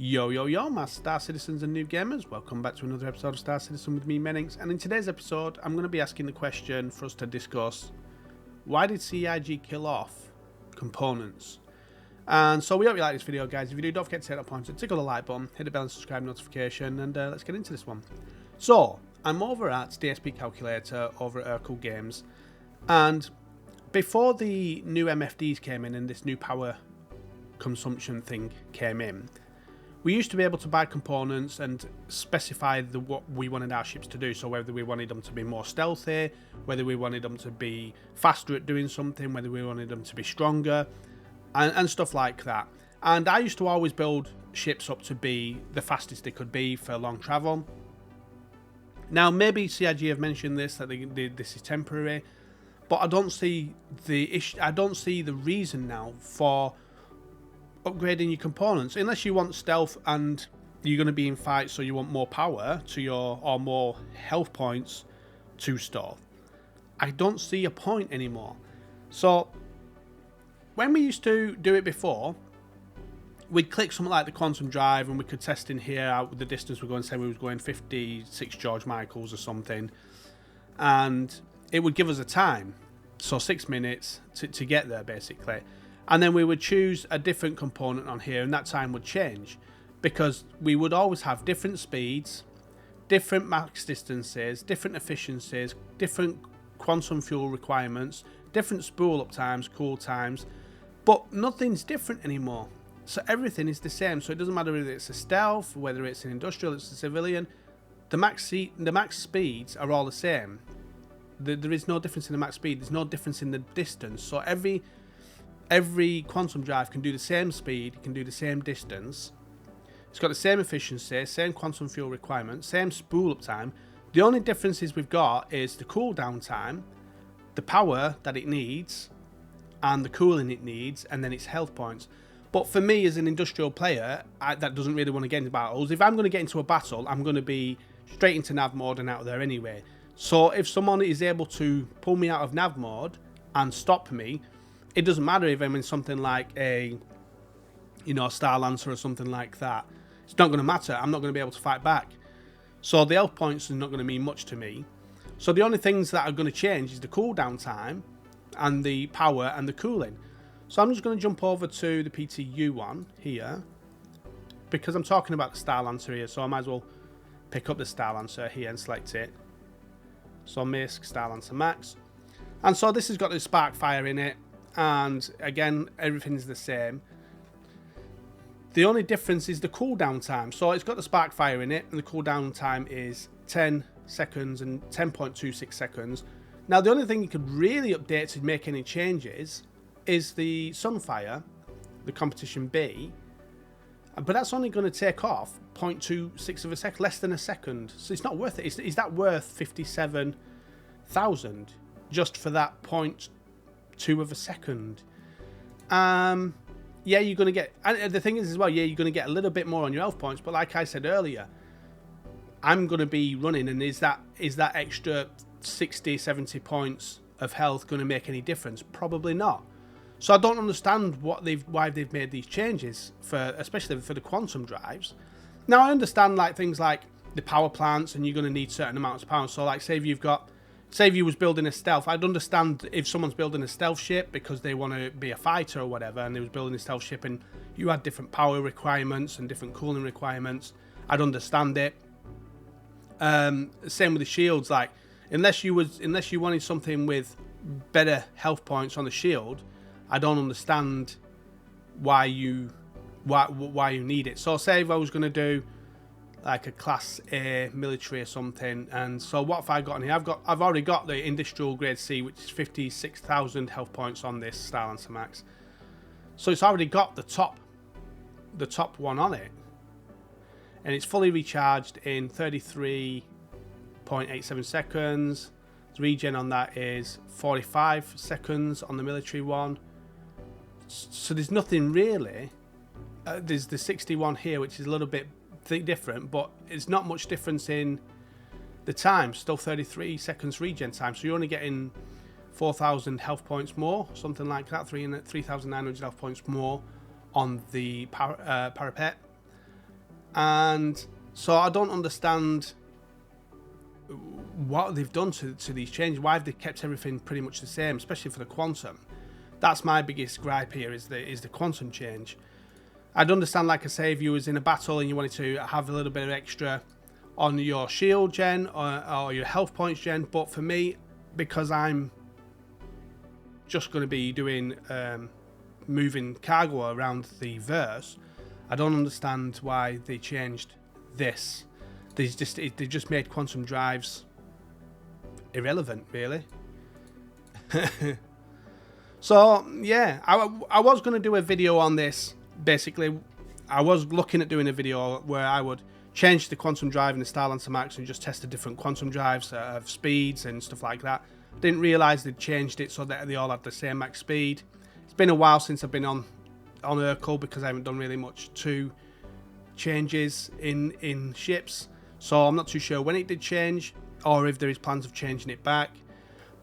Yo, yo, yo, my Star Citizens and Noob Gamers. Welcome back to another episode of Star Citizen with me, Menix. And in today's episode, I'm going to be asking the question for us to discuss, why did CIG kill off components? And so we hope you like this video, guys. If you do, don't forget to hit that pointer, tickle the like button, hit the bell and subscribe notification, and let's get into this one. So, I'm over at DSP Calculator over at Urkel Games, and before the new MFDs came in and this new power consumption thing came in, we used to be able to buy components and specify what we wanted our ships to do. So whether we wanted them to be more stealthy, whether we wanted them to be faster at doing something, whether we wanted them to be stronger, and stuff like that. And I used to always build ships up to be the fastest they could be for long travel. Now maybe CIG have mentioned this, that this is temporary, but I don't see the issue. I don't see the reason now for upgrading your components unless you want stealth and you're going to be in fights, so you want more power to your, or more health points to store. I don't see a point anymore. So when we used to do it before, we'd click something like the quantum drive and we could test in here out the distance we're going. Say we was going 56 George Michaels or something, and it would give us a time, so 6 minutes to get there basically. And then we would choose a different component on here, and that time would change because we would always have different speeds, different max distances, different efficiencies, different quantum fuel requirements, different spool up times, cool times, but nothing's different anymore. So everything is the same. So it doesn't matter whether it's a stealth, whether it's an industrial, it's a civilian. The max speeds are all the same. There is no difference in the max speed. There's no difference in the distance. So every quantum drive can do the same speed, it can do the same distance. It's got the same efficiency, same quantum fuel requirement, same spool up time. The only differences we've got is the cooldown time, the power that it needs, and the cooling it needs, and then its health points. But for me as an industrial player, that doesn't really want to get into battles. If I'm going to get into a battle, I'm going to be straight into nav mode and out of there anyway. So if someone is able to pull me out of nav mode and stop me, it doesn't matter if I'm in something like a Star Lancer or something like that. It's not going to matter. I'm not going to be able to fight back. So the health points are not going to mean much to me. So the only things that are going to change is the cooldown time and the power and the cooling. So I'm just going to jump over to the PTU one here because I'm talking about the Star Lancer here. So I might as well pick up the Star Lancer here and select it. So MISC, Star Lancer Max. And so this has got the spark fire in it. And again, everything's the same. The only difference is the cooldown time. So it's got the spark fire in it, and the cooldown time is 10 seconds and 10.26 seconds. Now, the only thing you could really update to make any changes is the Sunfire, the competition B. But that's only going to take off 0.26 of a second, less than a second. So it's not worth it. Is that worth 57,000 just for that 0.2 of a second? Yeah, you're going to get, and the thing is as well, yeah, you're going to get a little bit more on your health points, but like I said earlier, I'm going to be running, and is that extra 60, 70 points of health going to make any difference? Probably not. So I don't understand why they've made these changes, especially for the quantum drives. Now I understand like things like the power plants, and you're going to need certain amounts of power. So like say if you was building a stealth, I'd understand if someone's building a stealth ship because they want to be a fighter or whatever, and they was building a stealth ship and you had different power requirements and different cooling requirements, I'd understand it. Same with the shields, like unless you wanted something with better health points on the shield, I don't understand why you need it. So say if I was going to do like a class A military or something, and so what have I got in here? I've already got the industrial grade C, which is 56,000 health points on this Star Lancer Max. So it's already got the top one on it, and it's fully recharged in 33.87 seconds. The regen on that is 45 seconds on the military one. So there's nothing really. There's the 61 here, which is a little bit different, but it's not much difference in the time. Still 33 seconds regen time, so you're only getting 4,000 health points more, something like that, 3,900 health points more on the parapet. And so I don't understand what they've done to these changes. Why have they kept everything pretty much the same, especially for the quantum? That's my biggest gripe here, is the quantum change. I'd understand, like I say, if you was in a battle and you wanted to have a little bit of extra on your shield gen or your health points gen, but for me, because I'm just going to be doing moving cargo around the verse, I don't understand why they changed this. They just made quantum drives irrelevant, really. So yeah, I was going to do a video on this. Basically, I was looking at doing a video where I would change the quantum drive in the Starlancer Max and just test the different quantum drives of speeds and stuff like that. Didn't realise they'd changed it so that they all had the same max speed. It's been a while since I've been on Urkel because I haven't done really much to changes in ships, so I'm not too sure when it did change or if there is plans of changing it back.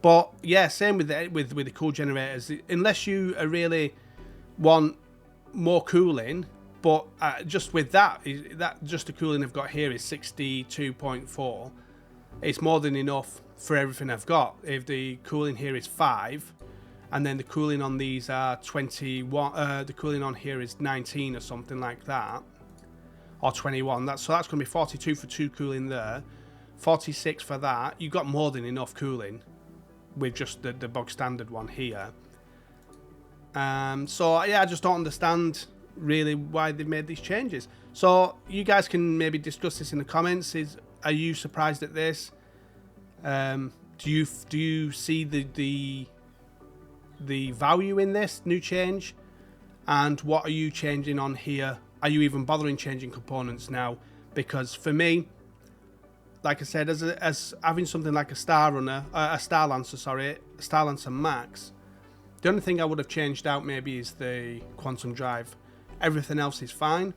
But yeah, same with the cool generators. Unless you really want more cooling, but just with that just the cooling I've got here is 62.4. It's more than enough for everything I've got. If the cooling here is 5, and then the cooling on these are 21, the cooling on here is 19 or something like that, or 21. So that's going to be 42 for 2 cooling there, 46 for that. You've got more than enough cooling with just the bog standard one here. So yeah, I just don't understand really why they've made these changes. So you guys can maybe discuss this in the comments. Are you surprised at this? Do you see the value in this new change? And what are you changing on here? Are you even bothering changing components now? Because for me, like I said, as having something like a Starlancer Max, the only thing I would have changed out maybe is the quantum drive. Everything else is fine,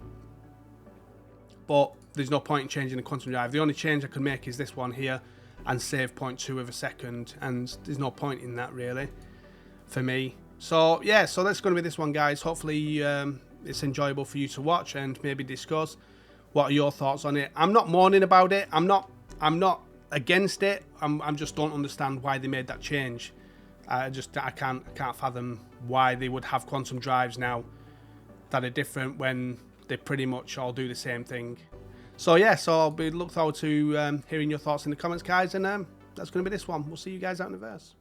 but there's no point in changing the quantum drive. The only change I could make is this one here and save 0.2 of a second, and there's no point in that really for me. So yeah, so that's going to be this one, guys. Hopefully it's enjoyable for you to watch and maybe discuss. What are your thoughts on it? I'm not mourning about it. I'm not against it. I'm just don't understand why they made that change. I can't fathom why they would have quantum drives now that are different when they pretty much all do the same thing. So yeah, so I'll look forward to hearing your thoughts in the comments, guys, and that's going to be this one. We'll see you guys out in the verse.